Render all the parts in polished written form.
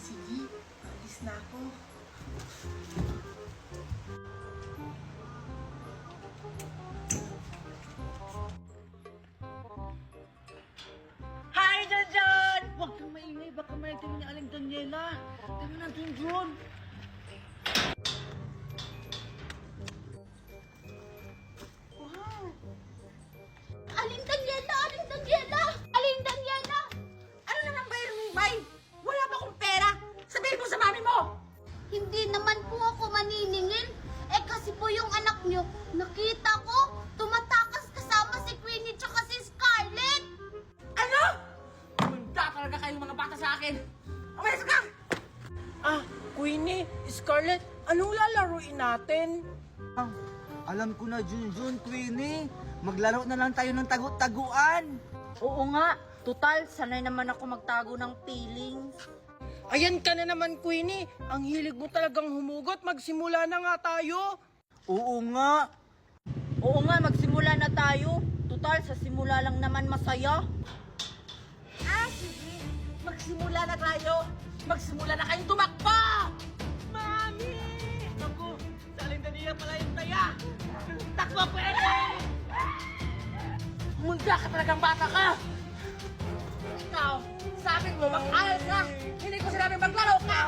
Sige, alis na ako. Hi, Janjan! Huwag kang maingay, baka may ito ni Aling Daniela. Tama na, Junjun. Wow! Aling Daniela! Aling Daniela! Aling Daniela! Ano naman ba yung May? Wala pa akong pera. Sabihin mo sa mami mo. Hindi naman po ako maniningil. Eh kasi po yung anak nyo, nakita ko, tumatakas kasama si Queenie tsaka si Scarlett. Ano? Munda talaga kayong mga bata sa akin. Umalis ka! Ah, Queenie, Scarlett, anong lalaruin natin? Alam ko na, Junjun, Queenie. Maglaro na lang tayo ng tagu-taguan. Oo nga, total, sanay naman ako magtago ng feelings. Ayan ka na naman, Queenie. Ang hilig mo talagang humugot. Magsimula na nga tayo. Oo nga. Oo nga, magsimula na tayo. Total, sa simula lang naman masaya. Sige. Magsimula na tayo. Magsimula na kayong tumakbo! Mami! Naku, sa Aling Daniela pala yung taya. Takbo, pwede! Munda ka talagang bata ka! Ikaw, sabi mo mag-ayos ka! Hindi ko sinabi maglaro ka!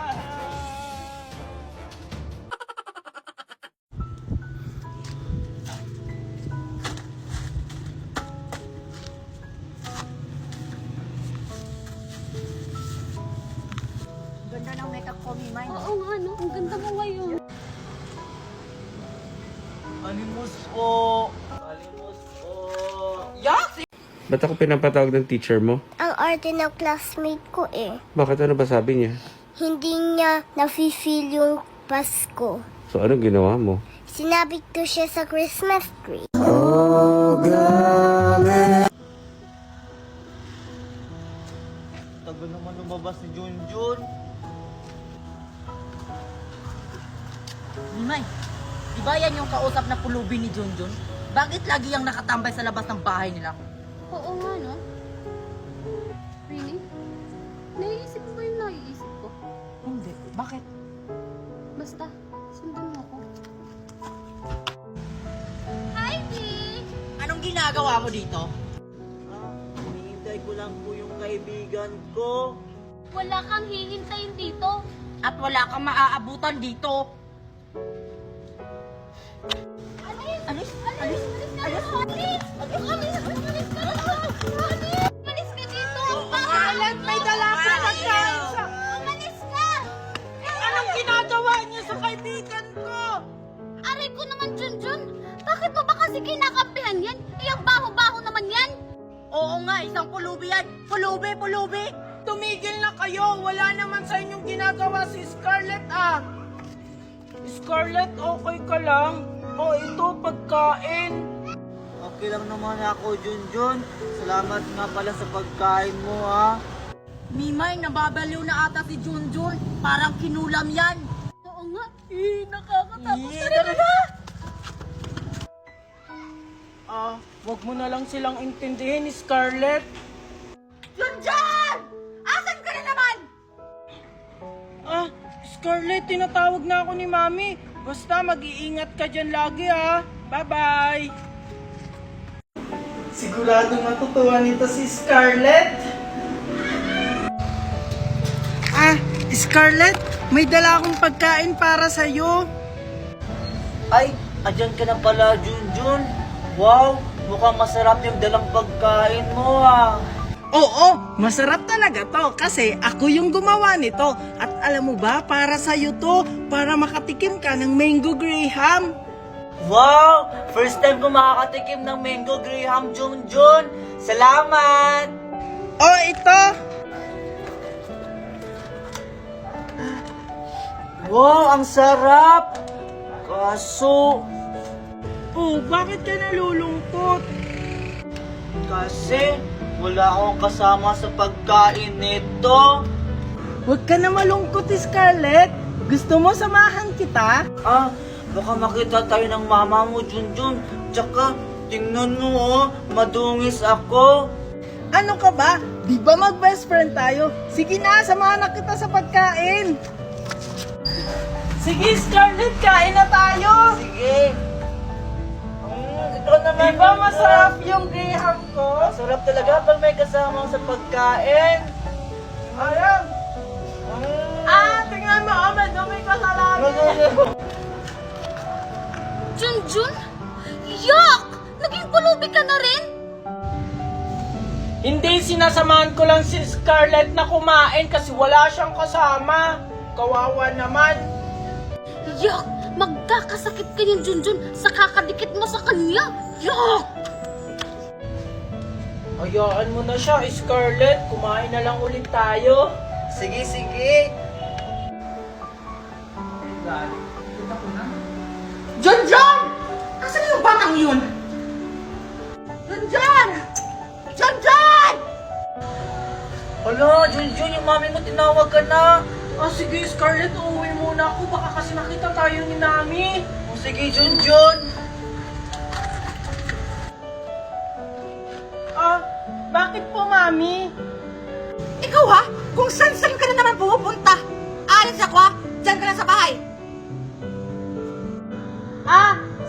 Ganda ng makeup ko, Mimay. Oo nga no, ang ganda mo ngayon. Animus po. Animus po. Ba't ako pinapatawag ng teacher mo? Ang arte ng classmate ko eh. Bakit ano ba sabi niya? Hindi niya nafe-feel yung Pasko. So anong ginawa mo? Sinabi ko siya sa Christmas tree. Tagal naman lumabas ni Junjun. Mimay, di ba yan yung kausap na pulubi ni Junjun? Bakit lagi yung nakatambay sa labas ng bahay nila? Oo nga no. Really? Naiisip mo ba yung naiisip ko? Hindi. Bakit? Basta, sundan mo ako. Hi, Vic! Anong ginagawa mo dito? Hinihintay ko lang po yung kaibigan ko. Wala kang hihintayin dito. At wala kang maaabutan dito. Alis! Alis! Alis! Alis! Alis! Alis! Alis ka na! Alis! Alis ka dito! Scarlett, may dala ka na guys. Umalis ka! Anong ginagawa niya sa kaibigan ko? Aray ko naman, Junjun! Bakit mo ba kasi kinakampihan yan? Iyang baho-baho naman yan! Oo nga, isang pulubi yan. Pulubi, pulubi. Tumigil na kayo. Wala naman sa inyong ginagawa si Scarlett ah. Scarlett, okay ka lang? O ito, pagkain. Okay lang naman ako, Junjun. Salamat nga pala sa pagkain mo, ha. Mimay, nababaliw na ata si Junjun. Parang kinulam yan. Oo nga. Nakakatakot. Tara na! Ah, wag mo na lang silang intindihin, Scarlett. Junjun! Asan ka na naman? Ah, Scarlett, tinatawag na ako ni Mami. Basta mag-iingat ka dyan lagi ha. Bye-bye! Siguradong matutuwa nito si Scarlett. Ah, Scarlett, may dala akong pagkain para sa'yo. Ay, andyan ka na pala, Junjun. Wow, mukhang masarap yung dalang pagkain mo, ha. Oo, masarap talaga to kasi ako yung gumawa nito. At alam mo ba, para sa'yo to, para makatikim ka ng mango graham. Wow! First time ko makakatikim ng mango graham, Junjun. Salamat! Oh, ito! Wow, ang sarap! Kaso, Oh, bakit ka nalulungkot? kasi wala akong kasama sa pagkain nito. Huwag ka na malungkot, Scarlett. Gusto mo samahan kita? Ah, baka makita tayo ng mama mo, Junjun. Tsaka, tingnan mo, oh, madungis ako. Ano ka ba? Di ba mag-best friend tayo? Sige na, samahan na kita sa pagkain. Sige, Scarlett, kain na tayo. Sige. Ikaw naman. Di ba masarap yung graham ko? Masarap talaga pag may kasama sa pagkain. Ayan. Tingnan mo, Ahmed, may kasalami. Junjun? Yak! Naging pulubi ka na rin? Hindi, sinasamahan ko lang si Scarlett na kumain kasi wala siyang kasama. Kawawa naman. Yak! Magkakasakit ka yung Junjun sa kakadikit mo sa kanya. Yak! Hayaan mo na siya, Scarlett. Kumain na lang ulit tayo. Sige, sige. Junjun! Asan yung batang yun? Junjun! Junjun! Hala, Junjun, yung mami mo tinawag ka na. Sige, Scarlett, uuwi muna ako. Baka kasi nakita tayo ni Nami. O sige, Junjun. Bakit po, Mami? Ikaw ha? Kung saan-saan ka na naman pumupunta. Alis ako ha? Diyan ka lang sa bahay.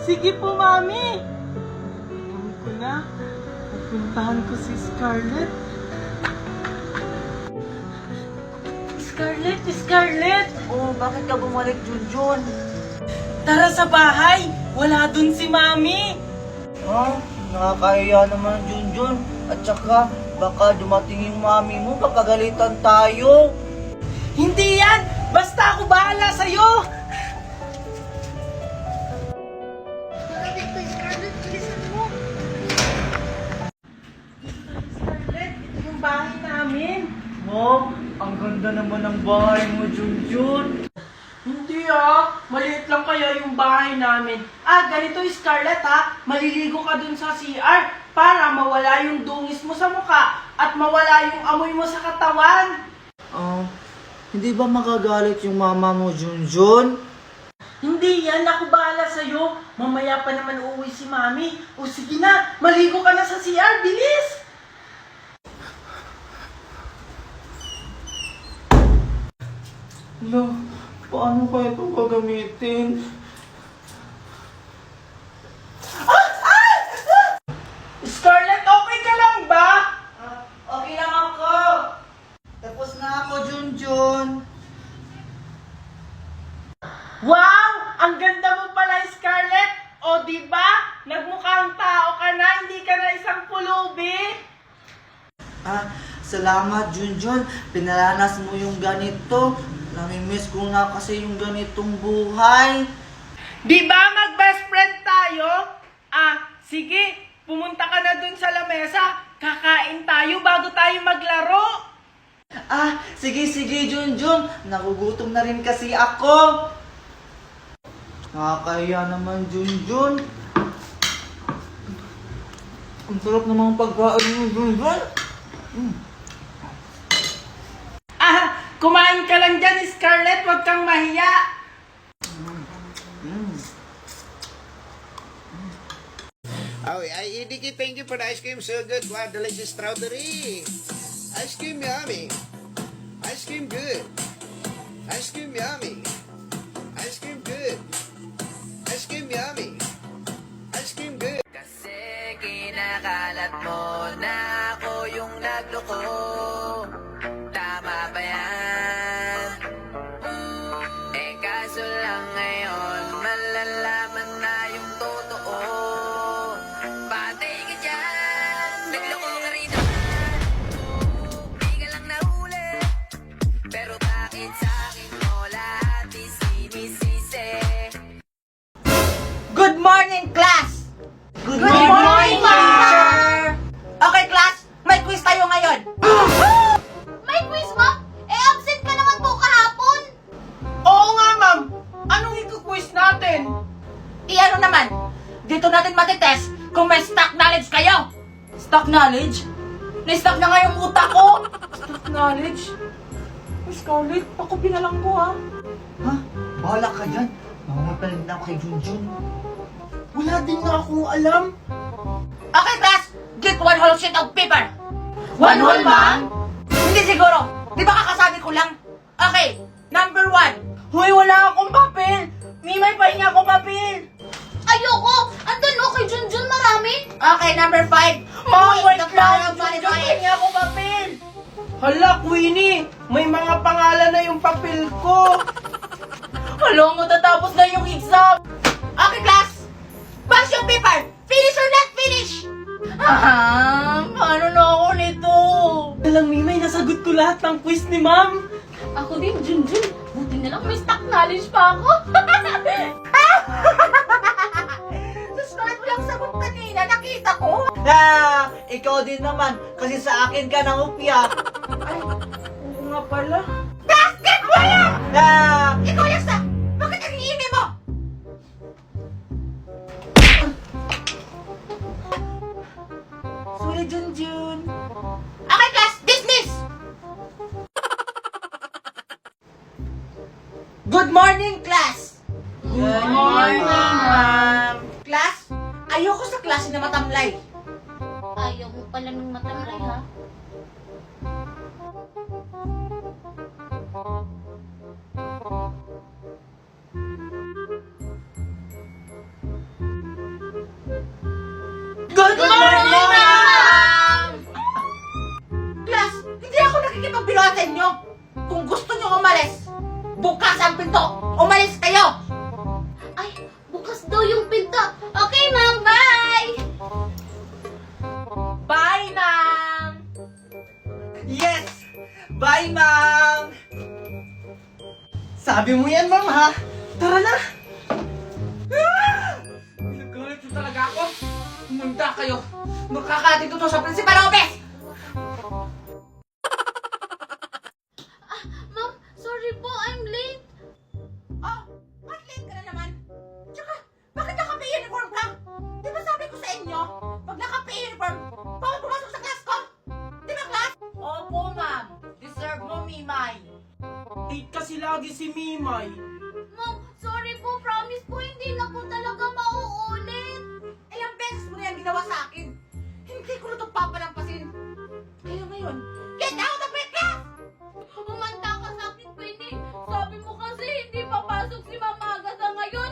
Sige po, Mami. Alam ko na. Pupuntahan ko si Scarlett. Scarlett! Oh, bakit ka bumalik, Junjun? Tara sa bahay! Wala dun si Mami! Ha? Nakakahiya naman, Junjun. At saka, baka dumating yung mami mo, papagalitan tayo. Hindi yan! Basta ako bahala sa'yo! Scarlett, ito yung bahay namin. Oh, ang ganda naman ng bahay mo, Junjun. Hindi maliit lang kaya yung bahay namin. Ganito Scarlett maliligo ka dun sa CR para mawala yung dungis mo sa muka at mawala yung amoy mo sa katawan. Hindi ba magagalit yung mama mo, Junjun? Hindi yan, ako bahala sa'yo. Mamaya pa naman uuwi si Mami. O sige na, maligo ka na sa CR, bilis! Hala, paano kaya ito gagamitin? Scarlett, okay ka lang ba? Okay lang ako. Tapos na ako, Junjun. Wow! Ang ganda mo pala, Scarlett! O, di ba? Nagmukhang tao ka na, hindi ka na isang pulubi. Salamat, Junjun. Pinaranas mo yung ganito. Namimiss ko nga kasi yung ganitong buhay. Di ba mag-best friend tayo? Sige, pumunta ka na dun sa lamesa. Kakain tayo bago tayo maglaro. Sige, Junjun. Nagugutom na rin kasi ako. Nakakahiya naman, Junjun. Ang sarap namang pagkain mo, Junjun. Kumain ka lang dyan, Scarlett. Huwag kang mahiya. Oh, Edie, thank you for the ice cream. So good. Wow, delicious strawberry. Ice cream yummy. Ice cream good. Ice cream yummy. Ice cream good. Ice cream yummy. Ice cream good. Kasi kinakalat mo na ako yung nagloko. Tama ba yan? Kaso lang ngayon malalaman na yung totoo. Patay ka dyan, nagloko ka rin naman. Di ka lang nahuli, pero bakit sa'kin mo lahat isinisisi? Good morning, class! Good morning, teacher! Okay, class, may quiz tayo ngayon. May quiz, ma'am? Absent ka naman po kahapon. Oo nga, ma'am. Anong ikuquiz natin? Ano naman, dito natin matitest kung may stock knowledge kayo. Stock knowledge? Na-stock na nga yung utak ko. Stock knowledge? Scarlett, ako pinalang ko Ha? Bahala ka dyan. Mamapalit na ako kay Junjun. Wala din na akong alam. Okay, class, get one whole sheet of paper. One whole, ma'am? Hindi siguro. Di ba kakasabi ko lang? Okay, number 1. Hoy, wala akong papel! Mimay, pahinga ako papel! Ayoko! Andun o kay Junjun marami! Okay, number 5. Ma'am, wait the lang! power of Junjun, pahinga ako papel! Hala, Queenie! May mga pangalan na yung papel ko! Hala, matatapos na yung exam! Okay, class. Pass yung paper. Finish or not finish? Paano na ako nito? Alang, Mimay, nasagot ko lahat ng quiz ni ma'am! Ako din, Junjun. Buti na lang may stock knowledge pa ako. Susunod mo lang sagot kanina. Nakita ko. Ikaw din naman, kasi sa akin ka nangupya. Oo nga pala. Basketball yan! Ah, Ikaw yung sa... Bakit ang iimi mo? Sorry, Junjun! Okay, class. Dismiss. Good morning, class. Good morning, ma'am! Class, ayoko sa klase na matamlay. Ayaw mo pala ng matamlay, ha? Good morning, ma'am! Class, hindi ako nakikipagbiruan sa inyo. Kung gusto nyo umalis, bukas ang pinto. Umalis kayo. Ay, bukas daw yung pinto. Okay, ma'am. Bye! Bye, ma'am! yes! Bye, ma'am! Sabi mo yan, ma'am, ha? Tara na! Nagalit nyo talaga ako. Pumunta kayo. Makakatito to sa Principal Office. Ma'am, sorry po. I'm late. Oh, ba't late ka na naman? Tsaka, bakit naka-uniform ka? Di ba sabi ko sa inyo, pag naka-uniform, bawal pumasok sa class ko? Di ba, class? Opo, ma'am. Deserve mo, Mimay. Late kasi lagi si Mimay. Ma'am, sorry po. Promise po, hindi na po talaga mauulit. Ilang beses mo na yan ginawa sa akin. Hindi ko na ito papalampasin. Kaya ngayon, get out of my class! Umanda ka sa akin, Queenie. Sabi mo kasi hindi papasok si Mama Agatha ngayon.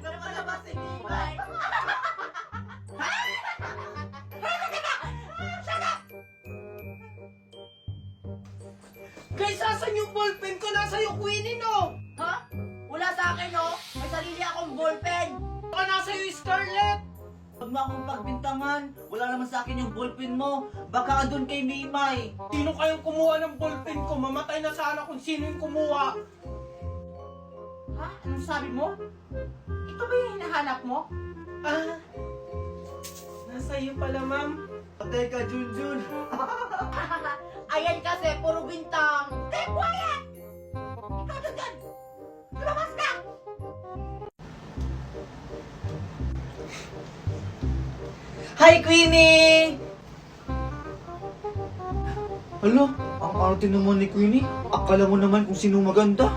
Napalabas si Mimay. Guys, asan yung ballpen ko? Nasa yung Queenie, no? Ha? Wala sa akin, no? May sarili akong ballpen. Baka nasa yung Scarlett! Huwag mo akong pagbintangan. Wala naman sa akin yung ballpen mo. Baka andun kay Mimay. Sino kayong kumuha ng ballpen ko? Mamatay na sana kung sino yung kumuha. Ha? Anong sabi mo? Ito ba yung hinahanap mo? Ah, nasa iyo pala, ma'am. Teka, Junjun. Ayan kasi, puro bintang. Stay quiet! Ikaw dyan! Lumabas ka! Hi, Queenie! Hala, ang arte naman ni Queenie. Akala mo naman kung sino maganda.